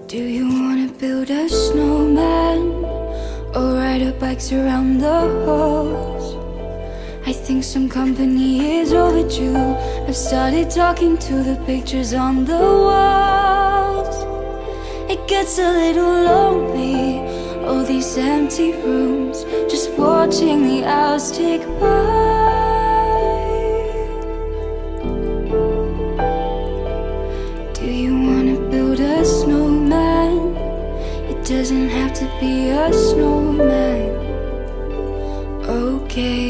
Do you wanna build a snowman or ride our bikes around the halls? I think some company is overdue. I've started talking to the pictures on the walls. It gets a little lonely, all these empty rooms, just watching the hours tick by. Do you wanna build a snowman? It doesn't have to be a snowman. Okay.